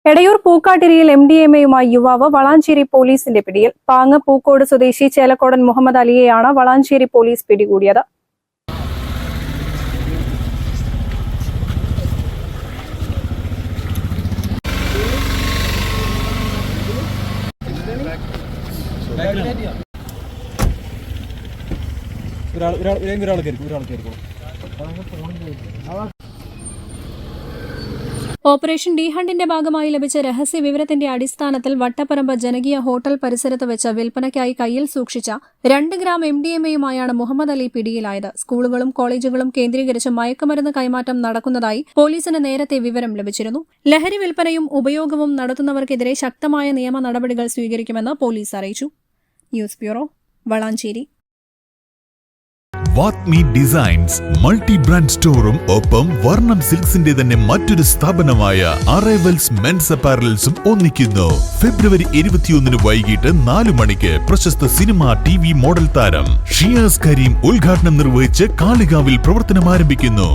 എടയൂർ പൂക്കാട്ടിരിയിൽ MDMA-യുമായി യുവാവ് വളാഞ്ചേരി പോലീസിന്റെ പിടിയിൽ. പാങ്ങ് പൂക്കോട് സ്വദേശി ചേലക്കോടൻ മുഹമ്മദ് അലിയെയാണ് വളാഞ്ചേരി പോലീസ് പിടികൂടിയത്. ഓപ്പറേഷൻ ഡി ഹണ്ടിന്റെ ഭാഗമായി ലഭിച്ച രഹസ്യ വിവരത്തിന്റെ അടിസ്ഥാനത്തിൽ വട്ടപ്പറമ്പ് ജനകീയ ഹോട്ടൽ പരിസരത്ത് വെച്ച് വിൽപ്പനയ്ക്കായി കയ്യിൽ സൂക്ഷിച്ച 2 ഗ്രാം MDMA-യുമായാണ് മുഹമ്മദ് അലി പിടിയിലായത്. സ്കൂളുകളും കോളേജുകളും കേന്ദ്രീകരിച്ച് മയക്കുമരുന്ന് കൈമാറ്റം നടക്കുന്നതായി പോലീസിന് നേരത്തെ വിവരം ലഭിച്ചിരുന്നു. ലഹരി വിൽപ്പനയും ഉപയോഗവും നടത്തുന്നവർക്കെതിരെ ശക്തമായ നിയമ നടപടികൾ സ്വീകരിക്കുമെന്ന് പോലീസ് അറിയിച്ചു. News bureau, Valanchery. Vathmi designs multi brand സ്റ്റോറും ഒപ്പം വർണ്ണം സിൽക്സിന്റെ തന്നെ മറ്റൊരു സ്ഥാപനമായ അറൈവൽസ് മെൻസ് അപ്പാരൽസും ഒന്നിക്കുന്നു. ഫെബ്രുവരി 21 വൈകിട്ട് 4 മണിക്ക് പ്രശസ്ത സിനിമ TV മോഡൽ താരം ഷിയാസ് കരീം ഉദ്ഘാടനം നിർവഹിച്ച് കാളികാവിൽ പ്രവർത്തനം ആരംഭിക്കുന്നു.